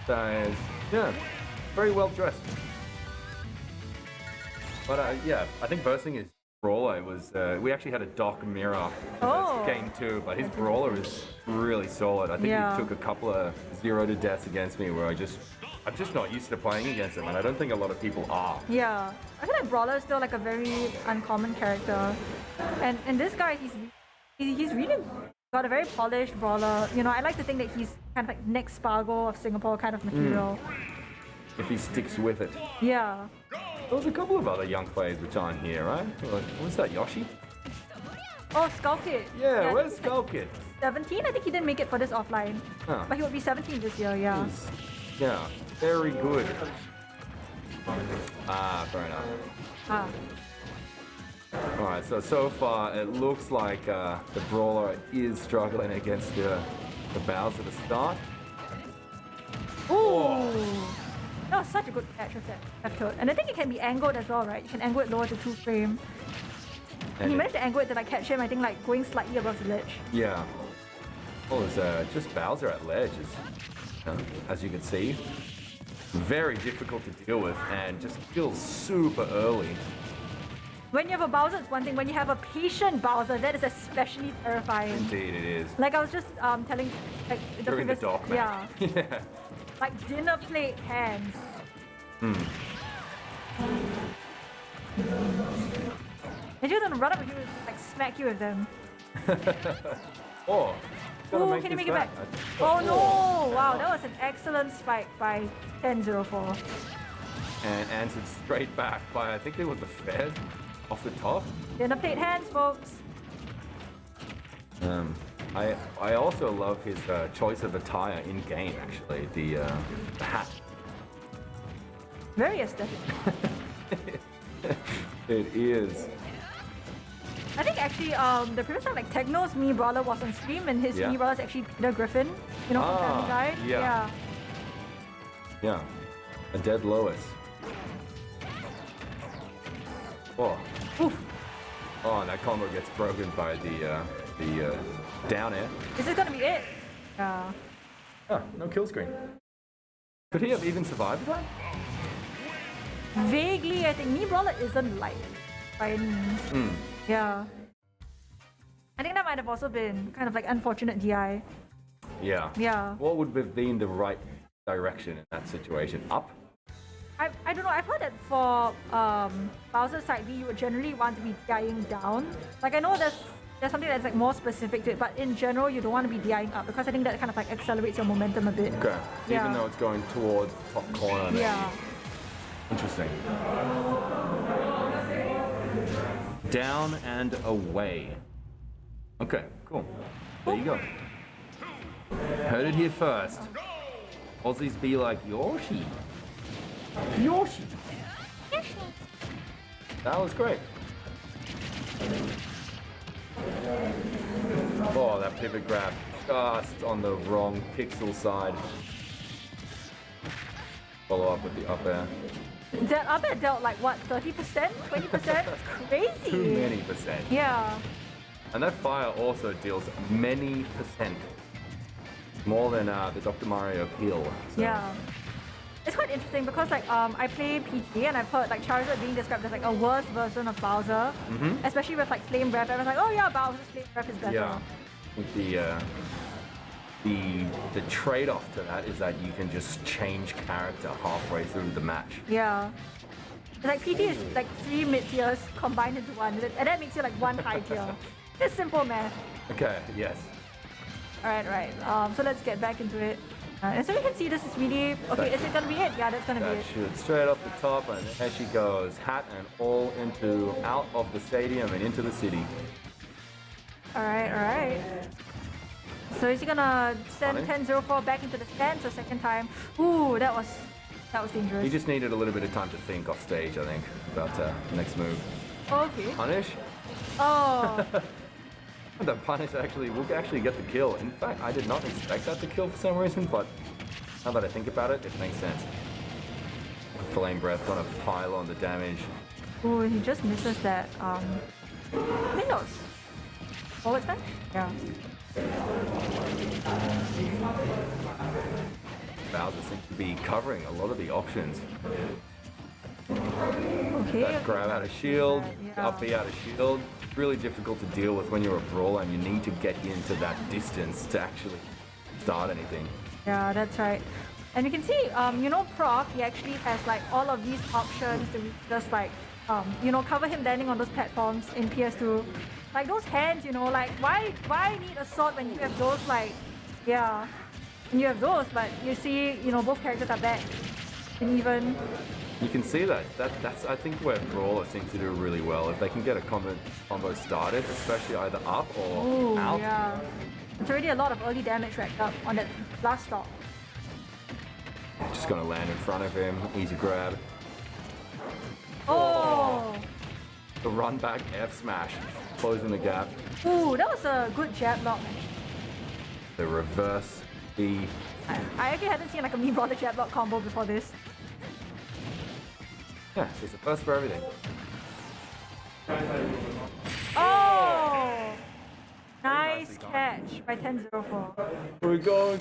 So, yeah, very well dressed. But yeah, I think versing his Brawler was, we actually had a Doc mirror in this game too, but his Brawler is really solid. I think he took a couple of 0 to deaths against me where I'm just not used to playing against him, and I don't think a lot of people are. Yeah, I feel like Brawler is still like a very uncommon character, and this guy he's really got a very polished Brawler. You know, I like to think that he's kind of like next Spargo of Singapore kind of material. If he sticks with it. Yeah. There's a couple of other young players which aren't here, right? Like, what's that, Yoshi? Oh, Skull Kid. Yeah, where's Skull Kid? 17? I think he didn't make it for this offline. Huh. But he would be 17 this year, yeah. Yeah, very good. Ah, fair enough. Ah. Alright, so far it looks like the Brawler is struggling against the Bowser to start. Ooh! That was such a good catch with that left tilt. And I think it can be angled as well, right? You can angle it lower to 2 frame. And he managed to angle it to like catch him, I think like going slightly above the ledge. Yeah. Well, there's just Bowser at ledge, as you can see. Very difficult to deal with and just kills super early. When you have a Bowser, it's one thing. When you have a patient Bowser, that is especially terrifying. Indeed, it is. Like I was just telling, like the During previous, the dock, man. yeah, like dinner plate hands. And you're gonna run up and he would like smack you with them. Oh, ooh, can you make it back? Oh no! Wow, that was an excellent spike by 10-0-4. And answered straight back by, I think it was the Fed off the top. Dinner plate hands, folks. I also love his choice of attire in game. Actually, the hat. Very aesthetic. It is. I think actually, the previous time, like Techno's Mii Brawler was on stream, and his Mii Brawler is actually Peter Griffin, you know, from Family Guy. Yeah. A dead Lois. Oh. Oof. Oh, and that combo gets broken by the down air. Is this gonna be it? Yeah. Oh, no kill screen. Could he have even survived that? Vaguely, I think Mii Brawler isn't light by any means. Yeah. I think that might have also been kind of like unfortunate DI. Yeah. Yeah. What would have been the right direction in that situation? Up? I don't know. I've heard that for Bowser's side B, you would generally want to be DIing down. Like I know there's something that's like more specific to it, but in general you don't want to be DIing up because I think that kind of like accelerates your momentum a bit. Okay. Yeah. Even though it's going towards the top corner. Yeah. Interesting. Down and away. Okay, cool. There you go. Heard it here first. Aussies be like Yoshi. Yoshi. That was great. Oh, that pivot grab just on the wrong pixel side. Follow up with the up air. That up air dealt like what, 30%? 20%? Crazy. Too many percent. Yeah. And that fire also deals many percent. More than the Dr. Mario peel. So. Yeah. It's quite interesting because like I play PG and I've heard like Charizard being described as like a worse version of Bowser. Especially with like Flame Breath. Everyone's like, oh yeah, Bowser's Flame Breath is better. Yeah. With the trade-off to that is that you can just change character halfway through the match. Yeah. It's like PT is like 3 mid-tiers combined into one, and that makes you like 1 high tier. It's simple math. Okay, yes. Alright. So let's get back into it. And so we can see this is really... Okay, is it gonna be it? Yeah, that's gonna be it. That should straight off the top, and there she goes. Hat and all out of the stadium and into the city. Alright. So is he gonna send 10-0-4 back into the stands a second time? Ooh, that was dangerous. He just needed a little bit of time to think off stage, I think, about next move. Okay. Punish? Oh. The punish will actually get the kill. In fact, I did not expect that to kill for some reason, but now that I think about it, it makes sense. Flame Breath gonna pile on the damage. Ooh, he just misses that. I think that was forward smash? Yeah. Bowser seems to be covering a lot of the options. Okay. That grab out of shield, Yeah. up B out of shield, really difficult to deal with when you're a brawler and you need to get into that distance to actually start anything. Yeah, that's right. And you can see, you know, Prof, he actually has like all of these options to just like, you know, cover him landing on those platforms in PS2. Like those hands, you know, like why need a sword when you have those like, yeah, and you have those, but you see, you know, both characters are back. And even You can see that's I think where Brawler seems to do really well. If they can get a combo started, especially either up or ooh, out. yeah. It's already a lot of early damage racked up on that last stock. Just gonna land in front of him, easy grab. Oh! The run back F smash, closing the gap. Ooh, that was a good jab block. The reverse B. I actually hadn't seen like a meme Brawler jab block combo before this. Yeah, it's a first for everything. Oh! Nice catch by 10-0-4. We're going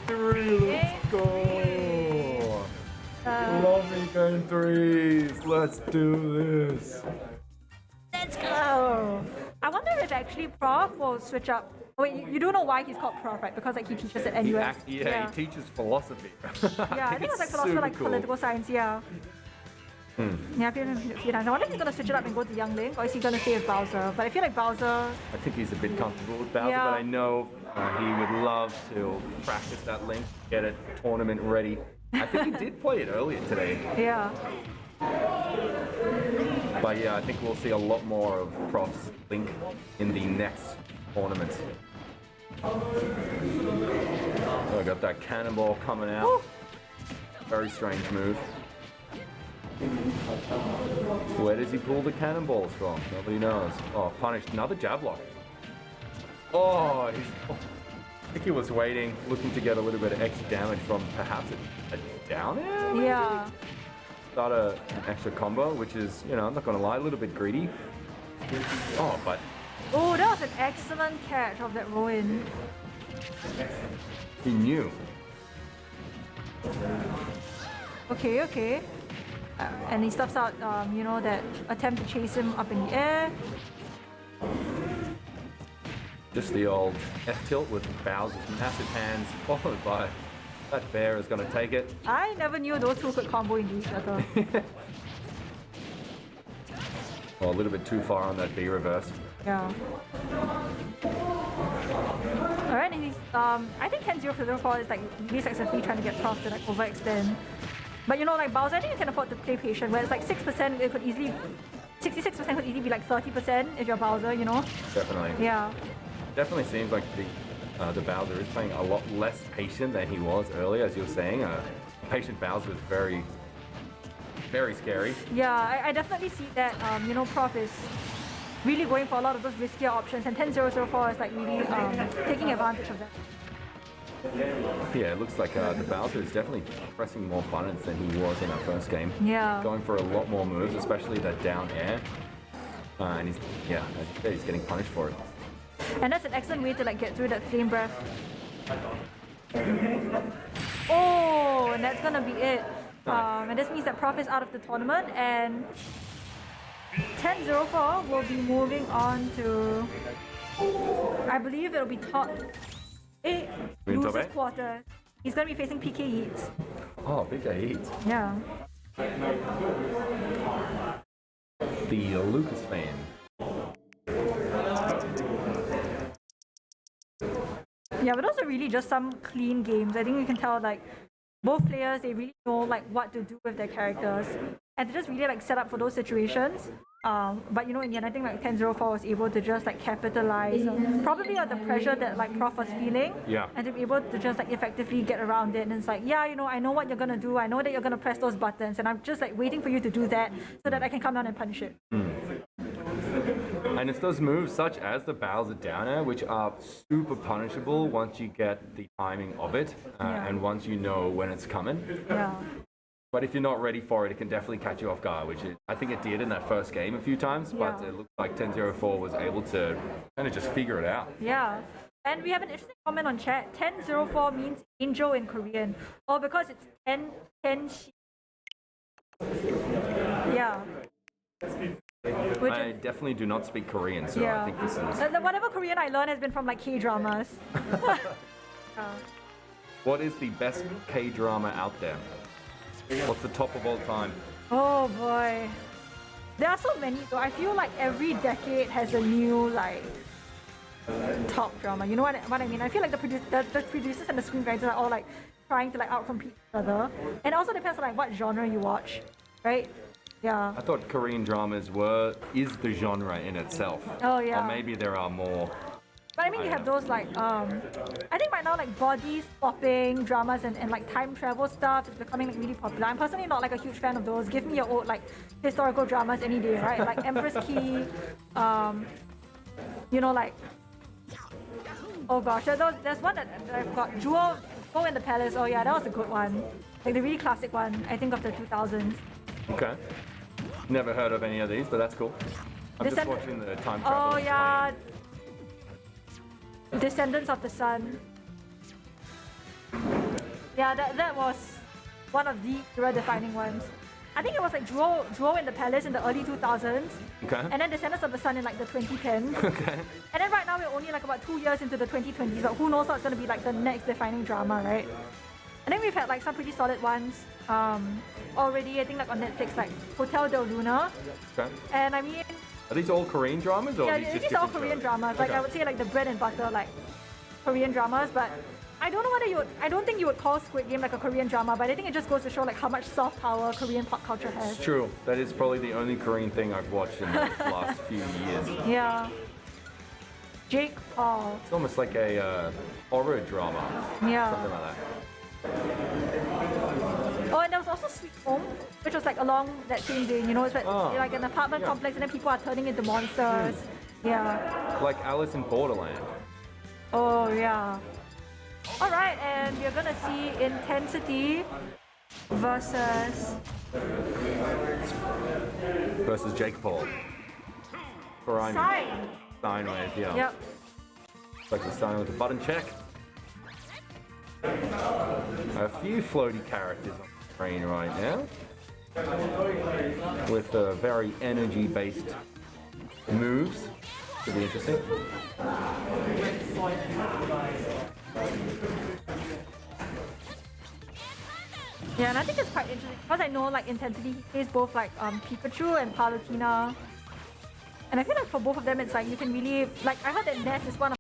3, let's go! Love me going 3s, let's do this. Let's go! I wonder if actually Prof will switch up. Wait, you do know why he's called Prof, right? Because like he teaches at NUS. He teaches philosophy. Yeah, I think it's like philosophy, like cool. political science, yeah. Yeah, I've been a few times. I wonder if he's gonna switch it up and go to Young Link, or is he gonna stay with Bowser? But I feel like Bowser. I think he's a bit comfortable with Bowser, Yeah. but I know he would love to practice that Link, get it tournament ready. I think he did play it earlier today. Yeah. But yeah, I think we'll see a lot more of Prof's Link in the next tournament. Oh, I got that cannonball coming out. Woo. Very strange move. Where does he pull the cannonballs from? Nobody knows. Oh, punished. Another jab lock. Oh, I think he was waiting, looking to get a little bit of extra damage from perhaps a down air? Maybe? Yeah. Start an extra combo, which is, you know, I'm not going to lie, a little bit greedy. Oh, but Oh, that was an excellent catch of that roll in. he knew. Okay, okay. And he stuffs out, you know, that attempt to chase him up in the air. Just the old F-tilt with Bowser's massive hands, followed by that bear is going to take it. I never knew those two could combo into each other. Oh, a little bit too far on that B reverse. Yeah. Alright, and he's, I think 10-0-4 is like really successfully trying to get Prof to like overextend. But you know, like Bowser, I think you can afford to play patient, where it's like 6%, it could easily, 66% could easily be like 30% if you're Bowser, you know? Definitely. Yeah. Definitely seems like the Bowser is playing a lot less patient than he was earlier, as you were saying. Patient Bowser is very, very scary. Yeah, I definitely see that, you know, Prof is really going for a lot of those riskier options, and 10-0-4 is like really taking advantage of that. Yeah, it looks like the Bowser is definitely pressing more buttons than he was in our first game. Yeah. Going for a lot more moves, especially that down air. And he's, yeah, as you said, he's getting punished for it. And that's an excellent way to like get through that flame breath. Oh, and that's gonna be it. And this means that Prof is out of the tournament, and 10-0-4 will be moving on to, I believe it'll be top 8 Win top losers 8? quarter. He's gonna be facing PK Yeats. Oh, big heat. Yeah. The Lucas fan. Yeah, but those are really just some clean games. I think you can tell like both players, they really know like what to do with their characters, and they just really like set up for those situations. But you know, in the end, I think like 10-0-4 was able to just like capitalize probably on the pressure that like Prof was feeling, Yeah. and to be able to just like effectively get around it. And it's like, yeah, you know, I know what you're gonna do. I know that you're gonna press those buttons, and I'm just like waiting for you to do that so that I can come down and punish it. And it's those moves such as the Bowser down air, which are super punishable once you get the timing of it, Yeah. and once you know when it's coming. Yeah. But if you're not ready for it, it can definitely catch you off guard, which I think it did in that first game a few times, but Yeah. it looked like 10-0-4 was able to kind of just figure it out. Yeah. And we have an interesting comment on chat. 1004 means angel in Korean. Oh, because it's 10 Yeah. I definitely do not speak Korean, so I think this is... Whatever Korean I learned has been from like K-dramas. What is the best K-drama out there? What's the top of all time? Oh boy. There are so many though. I feel like every decade has a new like top drama. You know what I mean? I feel like the producers and the screenwriters are all like trying to like outcompete each other. And it also depends on like what genre you watch, right? Yeah. I thought Korean dramas is the genre in itself. Oh yeah. Or maybe there are more. But I mean, you have those like, I think right now like body swapping dramas and like time travel stuff is becoming like really popular. I'm personally not like a huge fan of those. Give me your old like historical dramas any day, right? Like Empress Key, you know, like, oh gosh, there's one that I've got, Jewel in the Palace. Oh yeah, that was a good one. Like the really classic one, I think of the 2000s. Okay. Never heard of any of these, but that's cool. I'm just watching the time travel. Oh yeah. Descendants of the Sun. Yeah, that was one of the era-defining ones. I think it was like Jewel in the Palace in the early 2000s. Okay. And then Descendants of the Sun in like the 2010s. Okay. And then right now we're only like about 2 years into the 2020s, but who knows what's going to be like the next defining drama, right? And then we've had like some pretty solid ones already, I think like on Netflix, like Hotel Del Luna. Okay. And I mean... Are these all Korean dramas or yeah, are these these are all Korean dramas. Like I would say like the bread and butter like Korean dramas, but I don't know whether I don't think you would call Squid Game like a Korean drama, but I think it just goes to show like how much soft power Korean pop culture has. It's true. That is probably the only Korean thing I've watched in the last few years. Yeah. Jake Paul. It's almost like a horror drama. Yeah. Something like that. Oh, and there was also Sweet Home, which was like along that same vein. You know, it's like an apartment complex, and then people are turning into monsters. Yeah. Like Alice in Borderland. Oh yeah. All right, and you're gonna see Intensity versus Jake Paul. Sign. Sign wave, yeah. Yep. It's like the sign with a button check. A few floaty characters on the screen right now, with very energy-based moves. Should be interesting. Yeah, and I think it's quite interesting because I know like Intensity he plays both like Pikachu and Palutena, and I feel like for both of them it's like you can really like I heard that Ness is one of